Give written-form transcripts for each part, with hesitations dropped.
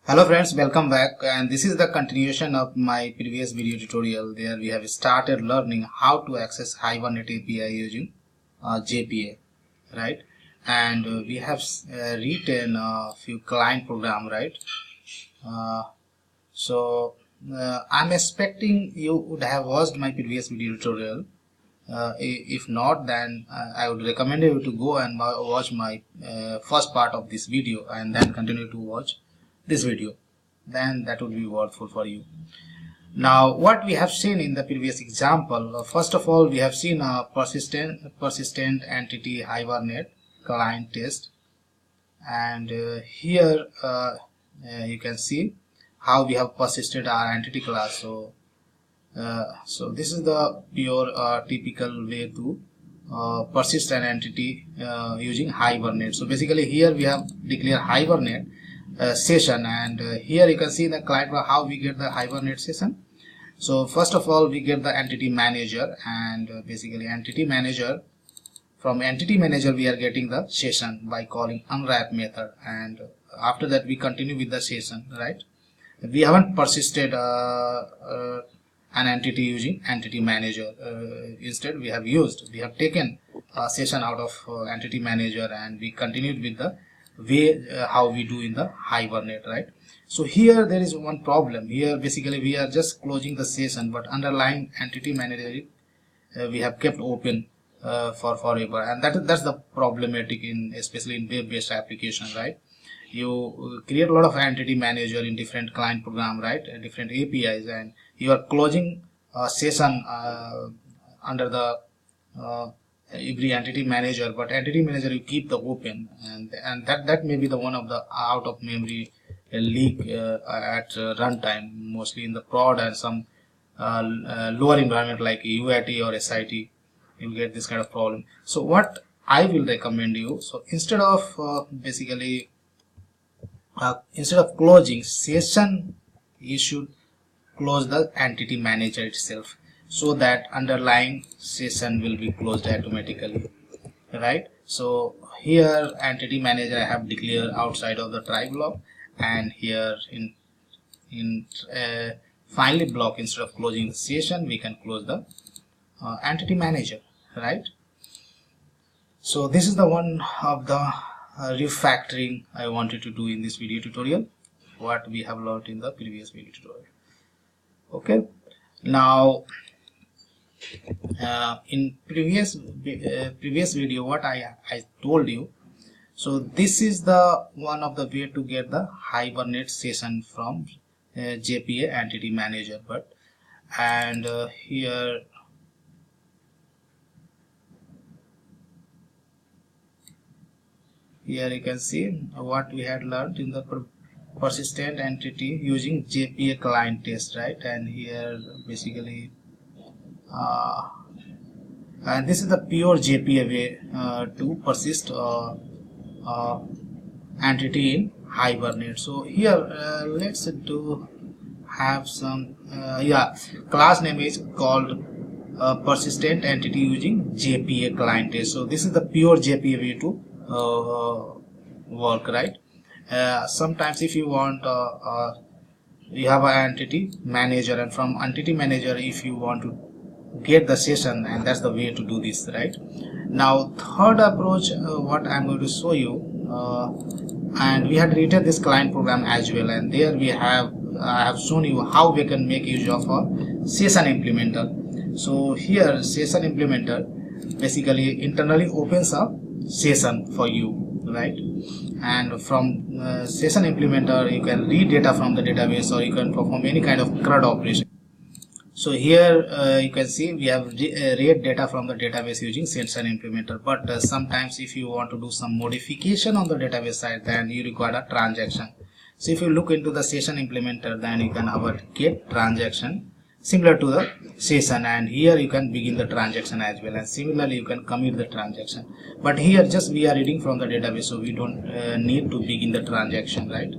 Hello friends, welcome back, and this is the continuation of my previous video tutorial. There we have started learning how to access Hibernate API using JPA, right? And we have written a few client program, right? Uh, I'm expecting you would have watched my previous video tutorial. If not, then I would recommend you to go and watch my first part of this video and then continue to watch this video. Then that would be worthwhile for you. Now, what we have seen in the previous example, first of all, we have seen a persistent entity Hibernate client test, and here you can see how we have persisted our entity class. So this is the pure typical way to persist an entity using Hibernate. So basically here we have declared Hibernate session, and here you can see in the client how we get the Hibernate session. So first of all, we get the entity manager, and basically entity manager, from entity manager we are getting the session by calling unwrap method, and after that we continue with the session, right? We haven't persisted an entity using entity manager. Instead we have taken a session out of entity manager, and we continued with the way how we do in the Hibernate, right? So here there is one problem. Here basically we are just closing the session, but underlying entity manager we have kept open for forever, and that's the problematic in, especially in web-based application, right? You create a lot of entity manager in different client program, right, different APIs, and you are closing a session under the every entity manager, but entity manager you keep the open, and that may be the one of the out of memory leak at runtime, mostly in the prod and some lower environment like UAT or SIT. You'll get this kind of problem. So what I will recommend you, so instead of instead of closing session, you should close the entity manager itself, so that underlying session will be closed automatically, right? So here entity manager I have declared outside of the try block, and here in finally block, instead of closing the session, we can close the entity manager, right? So this is the one of the refactoring I wanted to do in this video tutorial, what we have learned in the previous video tutorial. Okay, now in previous video what I told you, so this is the one of the way to get the Hibernate session from JPA entity manager, but and here you can see what we had learned in the persistent entity using JPA client test, right? And here basically and this is the pure JPA way to persist entity in Hibernate. So here let's do have some class name is called persistent entity using JPA client test. So this is the pure JPA way to work, right? Sometimes if you want you have an entity manager, and from entity manager if you want to get the session, and that's the way to do this, right? Now third approach what I'm going to show you, and we had written this client program as well, and there we have I have shown you how we can make use of a session implementer. So here session implementer basically internally opens a session for you, right? And from session implementer you can read data from the database, or you can perform any kind of CRUD operation. So here you can see we have read data from the database using session implementer, but sometimes if you want to do some modification on the database side, then you require a transaction. So if you look into the session implementer, then you can have a get transaction similar to the session, and here you can begin the transaction as well, and similarly you can commit the transaction. But here just we are reading from the database, so we don't need to begin the transaction, right?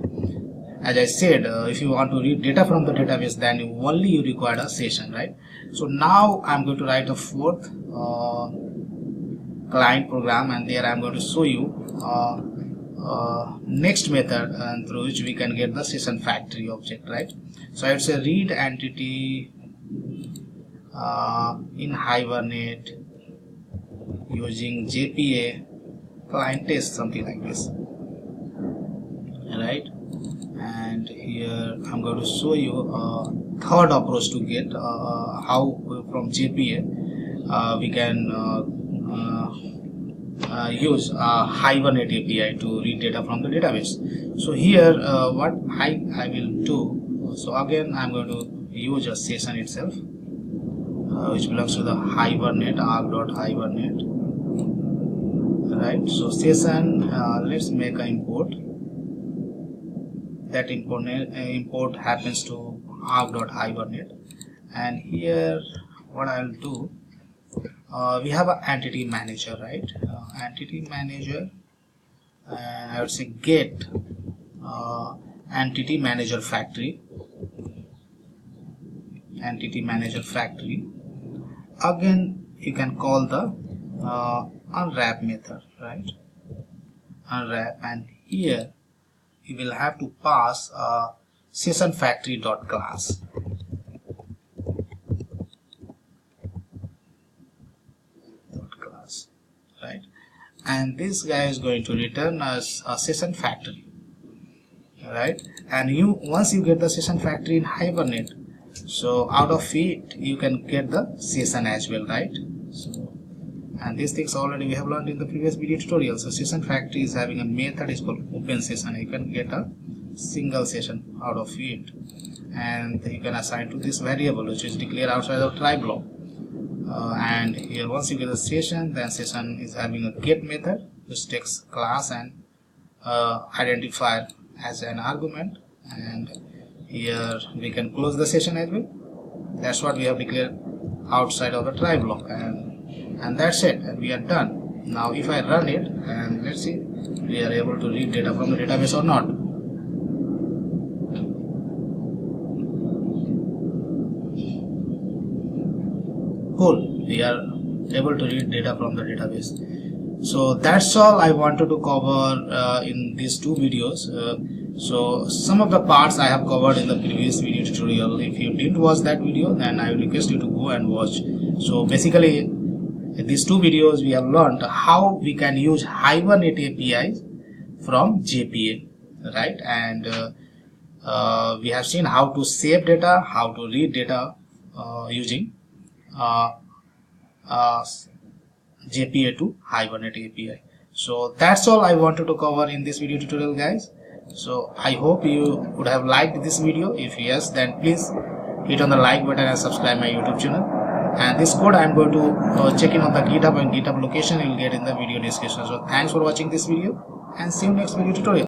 As I said, if you want to read data from the database, then only you require a session, right? So now I'm going to write a fourth client program, and there I'm going to show you next method through which we can get the session factory object, right? So I would say read entity in Hibernate using JPA client test, something like this, right? And here I'm going to show you a third approach to get how from JPA we can use Hibernate API to read data from the database. So here what I will do, so again I'm going to use a session itself which belongs to the Hibernate arg.hibernate, right? So session, let's make an import. That import happens to arg.hibernate, and here what I'll do, we have an entity manager, right? Entity manager, and I would say get entity manager factory. Entity manager factory. Again, you can call the unwrap method, right? Unwrap, and here you will have to pass session factory dot class. Right, and this guy is going to return us a session factory, right? And once you get the session factory in Hibernate, so out of it you can get the session as well, right? So, and these things already we have learned in the previous video tutorial. So session factory is having a method is called open session. You can get a single session out of it, and you can assign to this variable which is declared outside of try block. And here once you get the session, then session is having a get method which takes class and identifier as an argument, and here we can close the session as well. That's what we have declared outside of the try block, and that's it, and we are done. Now if I run it, and let's see we are able to read data from the database or not. Cool, we are able to read data from the database. So that's all I wanted to cover in these two videos. So some of the parts I have covered in the previous video tutorial. If you didn't watch that video, then I will request you to go and watch. So basically in these two videos we have learned how we can use Hibernate APIs from JPA, right? And we have seen how to save data, how to read data using JPA to Hibernate API. So that's all I wanted to cover in this video tutorial, guys. So I hope you would have liked this video. If yes, then please hit on the like button and subscribe my YouTube channel. And this code I am going to check in on the GitHub, and GitHub location you will get in the video description. So thanks for watching this video, and see you next video tutorial.